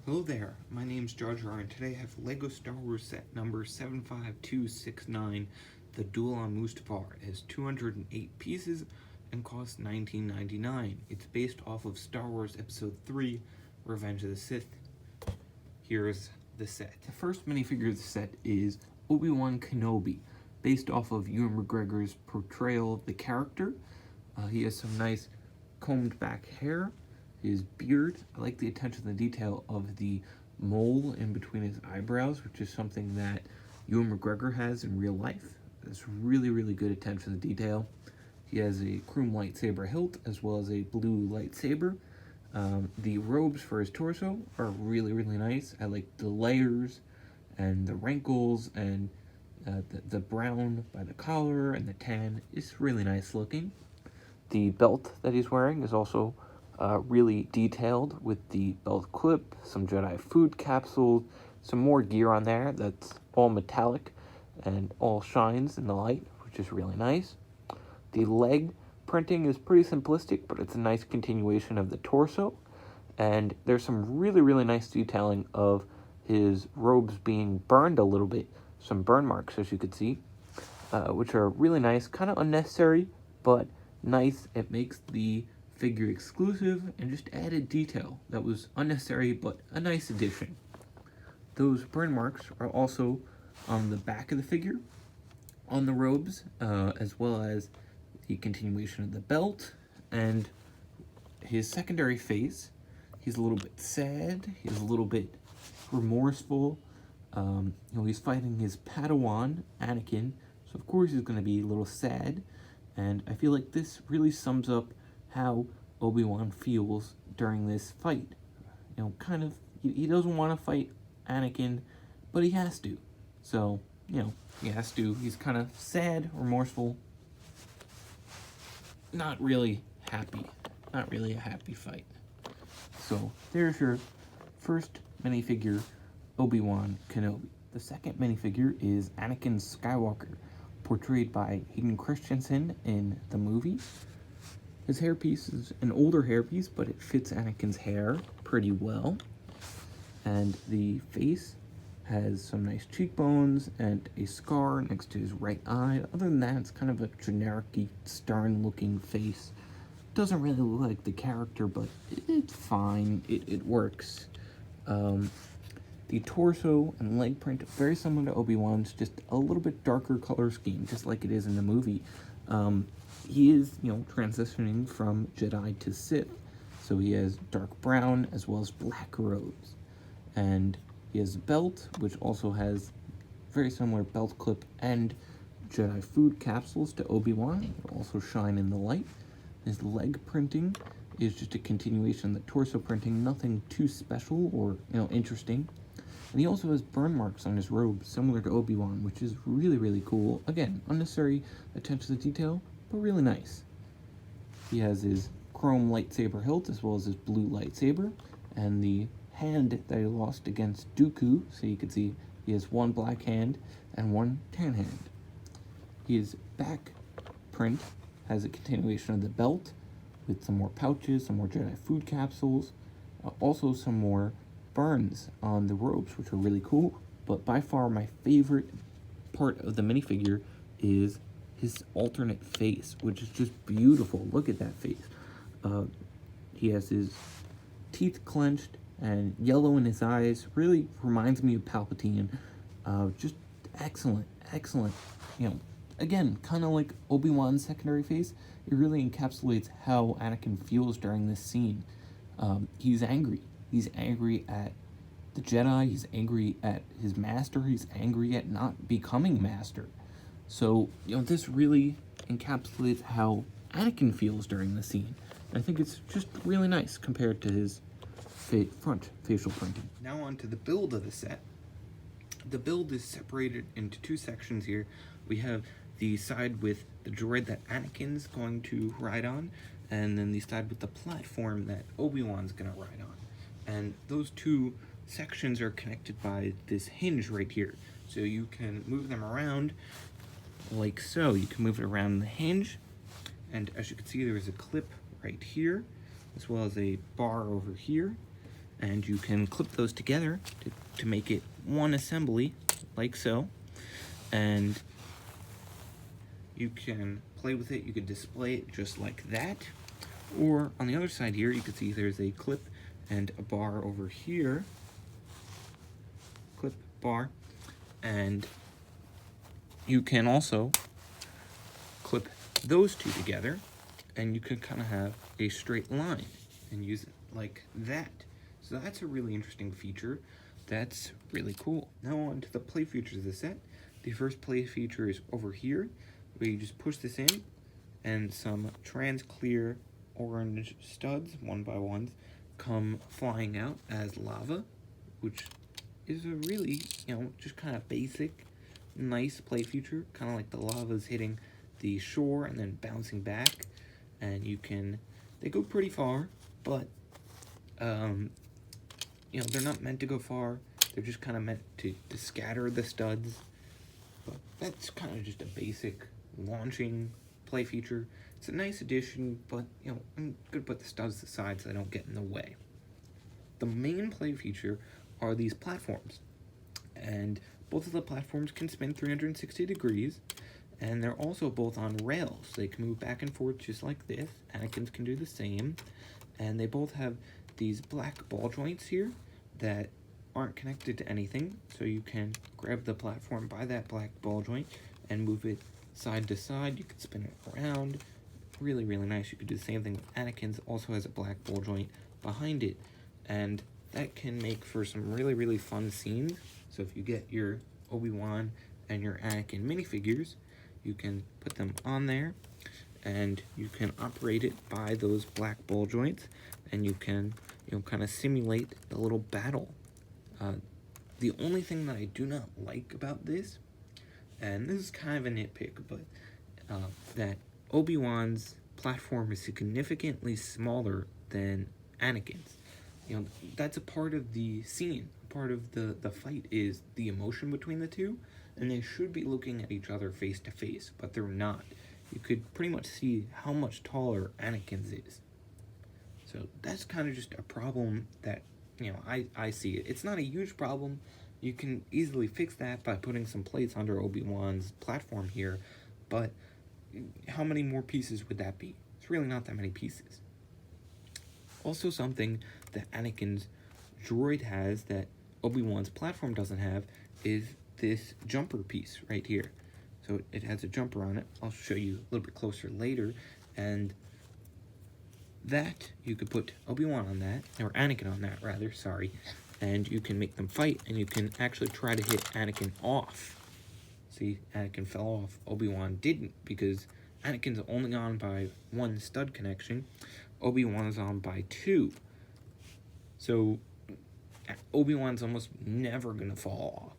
Hello there, my name's Jar Jar, and today I have LEGO Star Wars set number 75269, the Duel on Mustafar. It has 208 pieces and costs $19.99. It's based off of Star Wars Episode 3, Revenge of the Sith. Here's the set. The first minifigure of the set is Obi-Wan Kenobi, based off of Ewan McGregor's portrayal of the character. He has some nice combed back hair. His beard, I like the attention to detail of the mole in between his eyebrows, which is something that Ewan McGregor has in real life. It's really, really good attention to detail. He has a chrome lightsaber hilt as well as a blue lightsaber. The robes for his torso are really, really nice. I like the layers and the wrinkles and the brown by the collar and the tan. It's really nice looking. The belt that he's wearing is also really detailed with the belt clip, some Jedi food capsules, some more gear on there that's all metallic and all shines in the light, which is really nice. The leg printing is pretty simplistic, but it's a nice continuation of the torso. And there's some really, really nice detailing of his robes being burned a little bit, some burn marks, as you could see, which are really nice, kind of unnecessary, but nice. It makes the figure exclusive and just added detail that was unnecessary but a nice addition. Those burn marks are also on the back of the figure, on the robes, as well as the continuation of the belt and his secondary face. He's a little bit sad, he's a little bit remorseful. He's fighting his Padawan, Anakin, so of course he's going to be a little sad, and I feel like this really sums up how Obi-Wan feels during this fight. Kind of, he doesn't want to fight Anakin, but he has to. So, he has to. He's kind of sad, remorseful, not really happy. Not really a happy fight. So, there's your first minifigure, Obi-Wan Kenobi. The second minifigure is Anakin Skywalker, portrayed by Hayden Christensen in the movie. His hairpiece is an older hairpiece, but it fits Anakin's hair pretty well. And the face has some nice cheekbones and a scar next to his right eye. Other than that, it's kind of a generic-y, stern-looking face. Doesn't really look like the character, but it's fine. It works. The torso and leg print, very similar to Obi-Wan's, just a little bit darker color scheme, just like it is in the movie. He is, transitioning from Jedi to Sith, so he has dark brown as well as black robes. And he has a belt, which also has very similar belt clip and Jedi food capsules to Obi-Wan, also shine in the light. His leg printing is just a continuation of the torso printing, nothing too special or, interesting. And he also has burn marks on his robe, similar to Obi-Wan, which is really, really cool. Again, unnecessary attention to detail, but really nice. He has his chrome lightsaber hilt, as well as his blue lightsaber, and the hand that he lost against Dooku, so you can see he has one black hand and one tan hand. His back print has a continuation of the belt, with some more pouches, some more Jedi food capsules, also some more burns on the robes, which are really cool. But by far my favorite part of the minifigure is his alternate face, which is just beautiful. Look at that face. He has his teeth clenched and yellow in his eyes. Really reminds me of Palpatine. Just excellent. Again, kind of like Obi-Wan's secondary face, it really encapsulates how Anakin feels during this scene. He's angry. He's angry at the Jedi. He's angry at his master. He's angry at not becoming master. So, this really encapsulates how Anakin feels during the scene. And I think it's just really nice compared to his front facial printing. Now on to the build of the set. The build is separated into two sections here. We have the side with the droid that Anakin's going to ride on, and then the side with the platform that Obi-Wan's going to ride on. And those two sections are connected by this hinge right here. So you can move them around like so. You can move it around the hinge, and as you can see, there is a clip right here, as well as a bar over here. and you can clip those together to make it one assembly, like so, and you can play with it. You can display it just like that, or on the other side here, you can see there's a clip and a bar over here, clip, bar, and you can also clip those two together, and you can kind of have a straight line and use it like that. So that's a really interesting feature. That's really cool. Now on to the play features of the set. The first play feature is over here, where you just push this in, and some trans clear orange studs, 1x1s, come flying out as lava, which is a really, just kind of basic, nice play feature, kind of like the lava's hitting the shore and then bouncing back, and they go pretty far, but they're not meant to go far. They're just kind of meant to scatter the studs. But that's kind of just a basic launching play feature. It's a nice addition, but I'm gonna put the studs aside so they don't get in the way. The main play feature are these platforms, and both of the platforms can spin 360 degrees, and they're also both on rails. They can move back and forth just like this. Anakin's can do the same, and they both have these black ball joints here that aren't connected to anything, so you can grab the platform by that black ball joint and move it side to side. You can spin it around. Really, really nice. You could do the same thing with Anakin's. Also has a black ball joint behind it, and that can make for some really, really fun scenes. So if you get your Obi-Wan and your Anakin minifigures, you can put them on there, and you can operate it by those black ball joints, and you can kind of simulate a little battle. The only thing that I do not like about this, and this is kind of a nitpick, but that Obi-Wan's platform is significantly smaller than Anakin's. That's a part of the scene. Part of the fight is the emotion between the two, and they should be looking at each other face to face, but they're not. You could pretty much see how much taller Anakin's is. So that's kind of just a problem that I see it. It's not a huge problem. You can easily fix that by putting some plates under Obi-Wan's platform here, but how many more pieces would that be? It's really not that many pieces. Also, something that Anakin's droid has that Obi-Wan's platform doesn't have is this jumper piece right here. So it has a jumper on it. I'll show you a little bit closer later, and that, you could put Obi-Wan on that, or Anakin on that, rather, sorry, and you can make them fight, and you can actually try to hit Anakin off. See, Anakin fell off, Obi-Wan didn't, because Anakin's only on by one stud connection, Obi-Wan is on by two. So, Obi-Wan's almost never gonna fall off,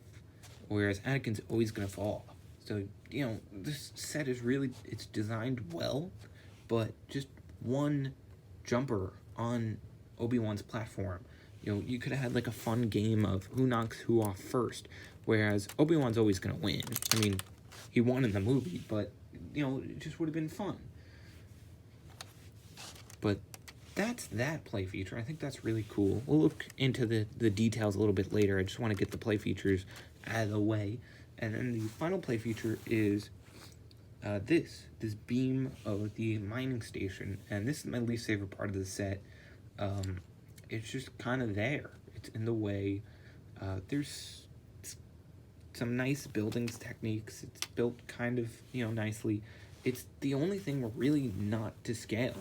whereas Anakin's always gonna fall off. So, this set is really, it's designed well, but just one jumper on Obi-Wan's platform, you could have had like a fun game of who knocks who off first, whereas Obi-Wan's always gonna win. I mean, he won in the movie, but it just would have been fun. But that's that play feature. I think that's really cool. We'll look into the details a little bit later. I just want to get the play features out of the way. And then the final play feature is this beam of the mining station, and this is my least favorite part of the set. It's just kind of there. It's in the way. There's some nice buildings techniques. It's built kind of nicely. It's the only thing really not to scale.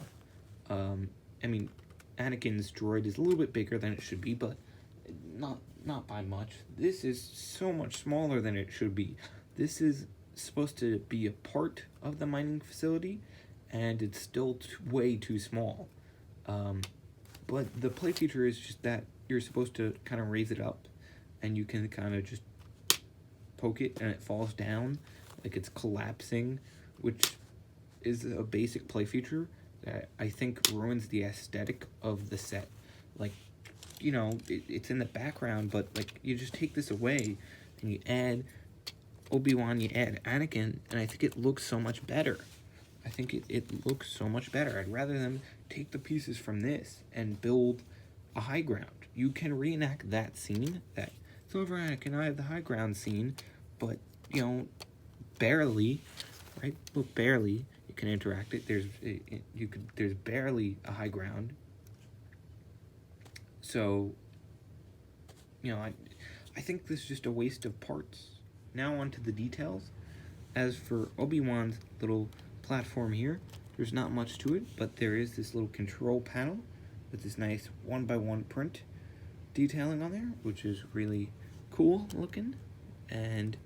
I mean, Anakin's droid is a little bit bigger than it should be, but not by much. This is so much smaller than it should be. This is supposed to be a part of the mining facility, and it's still way too small. But the play feature is just that you're supposed to kind of raise it up, and you can kind of just poke it, and it falls down, like it's collapsing, which is a basic play feature that I think ruins the aesthetic of the set. Like, it's in the background, but like you just take this away, and you add Obi-Wan, you add Anakin, and I think it looks so much better. I think it looks so much better. I'd rather them take the pieces from this and build a high ground. You can reenact that scene, that Silver Anakin, I have the high ground scene, but, you know, barely, right? Well, barely you can interact it. There's barely a high ground. So, you know, I think this is just a waste of parts. Now on to the details. As for Obi-Wan's little platform here, there's not much to it, but there is this little control panel with this nice 1x1 print detailing on there, which is really cool looking. And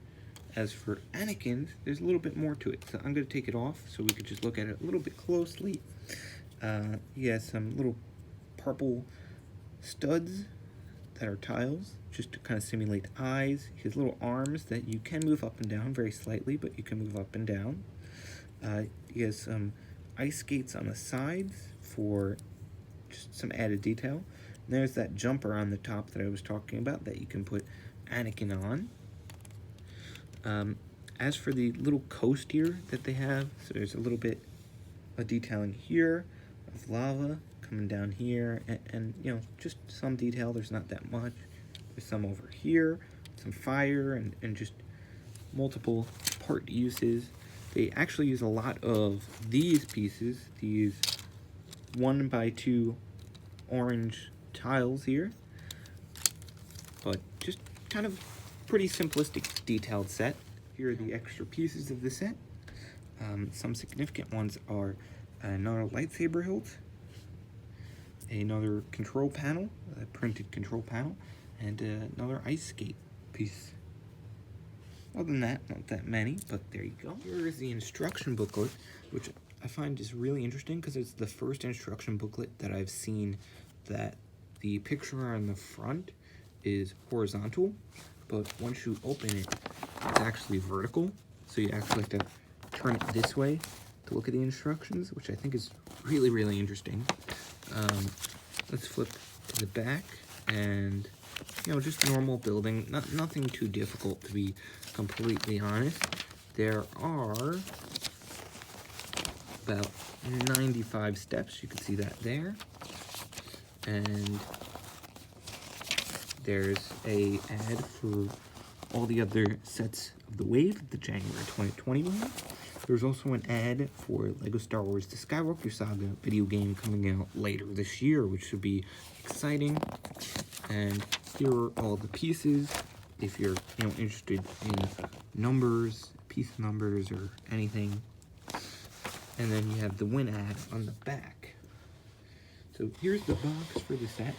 as for Anakin's, there's a little bit more to it, so I'm going to take it off so we could just look at it a little bit closely. He has some little purple studs that are tiles, just to kind of simulate eyes. His little arms that you can move up and down very slightly, but you can move up and down. He has some ice skates on the sides for just some added detail. And there's that jumper on the top that I was talking about that you can put Anakin on. As for the little coaster that they have, so there's a little bit of detailing here of lava coming down here, and you know, just some detail. There's not that much. There's some over here, some fire, and just multiple part uses. They actually use a lot of these pieces, these 1x2 orange tiles here, but just kind of pretty simplistic detailed set. Here are the extra pieces of the set. Some significant ones are another lightsaber hilt, another control panel, a printed control panel, and another ice skate piece. Other than that, not that many, but there you go. Here is the instruction booklet, which I find is really interesting because it's the first instruction booklet that I've seen that the picture on the front is horizontal, but once you open it, it's actually vertical. So you actually have to turn it this way to look at the instructions, which I think is really, really interesting. Let's flip to the back, and you know, just normal building, nothing too difficult, to be completely honest. There are about 95 steps, you can see that there, and there's a ad for all the other sets of the wave, the January 2020 wave. There's also an ad for LEGO Star Wars The Skywalker Saga video game coming out later this year, which should be exciting. And here are all the pieces, if you're interested in numbers, piece numbers, or anything. And then you have the win ad on the back. So here's the box for the set,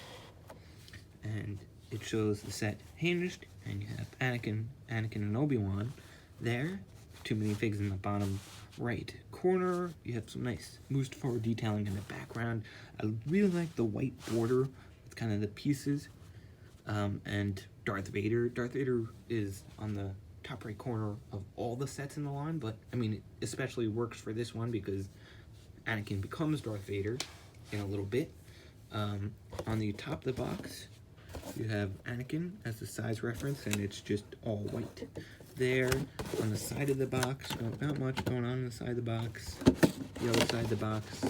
and it shows the set hinged, and you have Anakin and Obi-Wan there. 2 minifigs in the bottom right corner. You have some nice Mustafar detailing in the background. I really like the white border with kind of the pieces. And Darth Vader. Darth Vader is on the top right corner of all the sets in the line, but I mean, it especially works for this one because Anakin becomes Darth Vader in a little bit. On the top of the box, you have Anakin as the size reference, and it's just all white. There, on the side of the box, not much going on the side of the box. The other side of the box,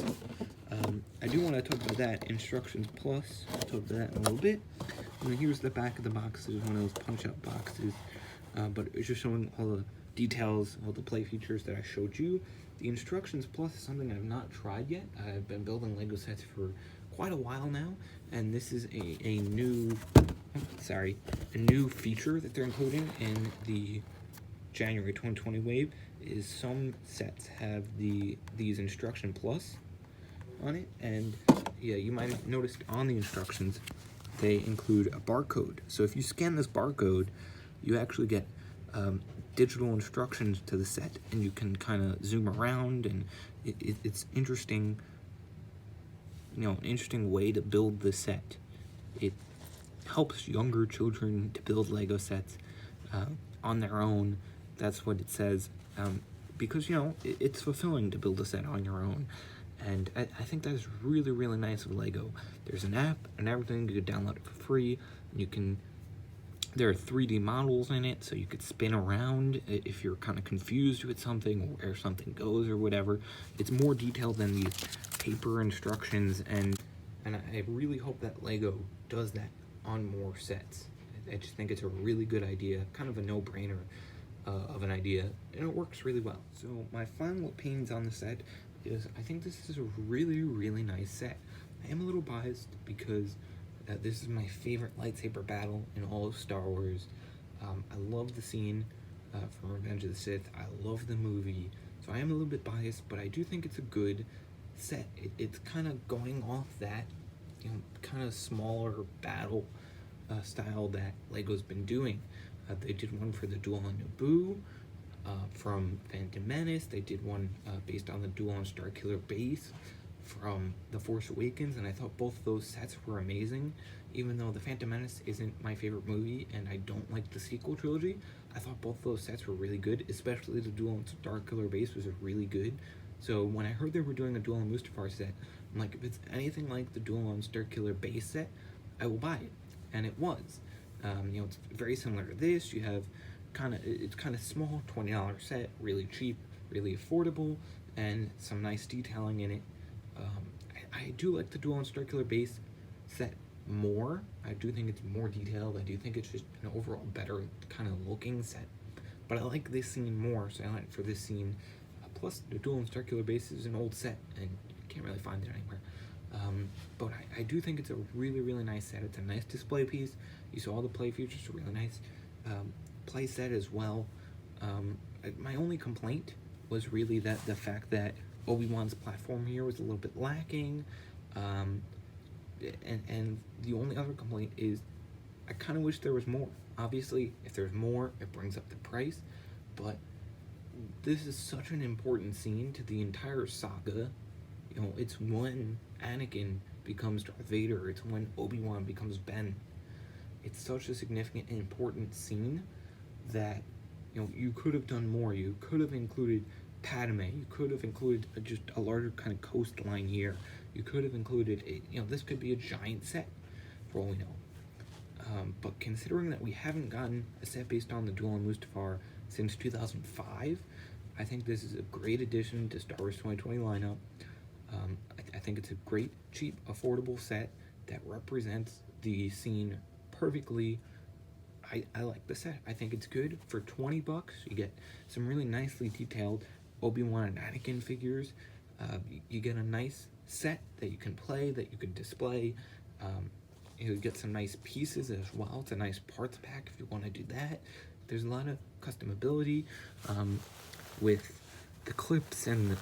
I do want to talk about that, Instructions Plus. I'll talk about that in a little bit. And then here's the back of the box. It's one of those punch-out boxes, but it's just showing all the details, all the play features that I showed you. The Instructions Plus is something I've not tried yet. I've been building LEGO sets for quite a while now, and this is a new feature that they're including in the January 2020 wave. Is some sets have these Instruction Plus on it, and yeah, you might have noticed on the instructions they include a barcode. So if you scan this barcode, you actually get digital instructions to the set, and you can kind of zoom around, and it's interesting. An interesting way to build the set. It helps younger children to build LEGO sets on their own. That's what it says, because it's fulfilling to build a set on your own, and I think that's really, really nice of LEGO. There's an app and everything. You could download it for free. There are 3D models in it, so you could spin around if you're kind of confused with something, or where something goes or whatever. It's more detailed than these paper instructions, and and I really hope that Lego does that on more sets. I just think it's a really good idea, kind of a no-brainer of an idea, and it works really well. So my final opinions on the set is I think this is a really, really nice set. I am a little biased because this is my favorite lightsaber battle in all of Star Wars. I love the scene from Revenge of the Sith. I love the movie, so I am a little bit biased, but I do think it's a good set. It's kind of going off that, kind of smaller battle style that Lego's been doing. They did one for the Duel on Naboo from Phantom Menace. They did one based on the Duel on Starkiller Base from The Force Awakens, and I thought both of those sets were amazing. Even though The Phantom Menace isn't my favorite movie and I don't like the sequel trilogy, I thought both of those sets were really good, especially the Duel on Starkiller Base was really good. So when I heard they were doing a Duel on Mustafar set, I'm like, if it's anything like the Duel on Starkiller Base set, I will buy it. And it was. It's very similar to this. You have it's kind of small, $20 set, really cheap, really affordable, and some nice detailing in it. I do like the Duel on Starkiller Base set more. I do think it's more detailed. I do think it's just an overall better kind of looking set. But I like this scene more, so I went for this scene. Plus, the Duel on Starkiller Base is an old set, and you can't really find it anywhere. But I do think it's a really, really nice set. It's a nice display piece. You saw all the play features, a really nice play set as well. My only complaint was really that the fact that Obi-Wan's platform here was a little bit lacking. And the only other complaint is I kind of wish there was more. Obviously, if there's more, it brings up the price. But this is such an important scene to the entire saga. It's when Anakin becomes Darth Vader. It's when Obi-Wan becomes Ben. It's such a significant and important scene that, you could have done more. You could have included Padme. You could have included just a larger kind of coastline here. You could have included, this could be a giant set, for all we know. But considering that we haven't gotten a set based on the Duel on Mustafar since 2005, I think this is a great addition to Star Wars 2020 lineup. I think it's a great, cheap, affordable set that represents the scene perfectly. I like the set. I think it's good. For $20, you get some really nicely detailed Obi-Wan and Anakin figures. You get a nice set that you can play, that you can display. You get some nice pieces as well. It's a nice parts pack if you want to do that. There's a lot of customability with the clips and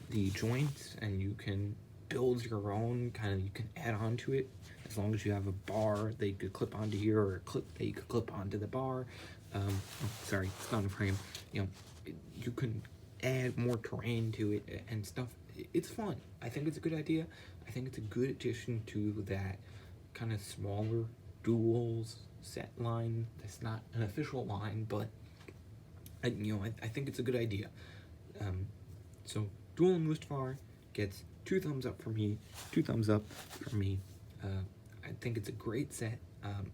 the joints, and you can build your own you can add on to it as long as you have a bar that you could clip onto here or a clip that you could clip onto the bar. Sorry, it's not a frame. You can add more terrain to it and stuff. It's fun. I think it's a good idea. I think it's a good addition to that kind of smaller duels set line. That's not an official line, but I think it's a good idea. So Duel on Mustafar gets 2 thumbs up from me. 2 thumbs up from me. I think it's a great set.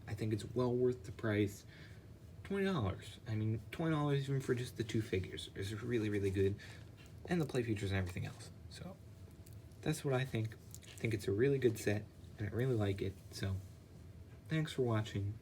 I think it's well worth the price. $20. I mean, $20 even for just the 2 figures is really, really good, and the play features and everything else. So that's what I think. I think it's a really good set, and I really like it. So thanks for watching.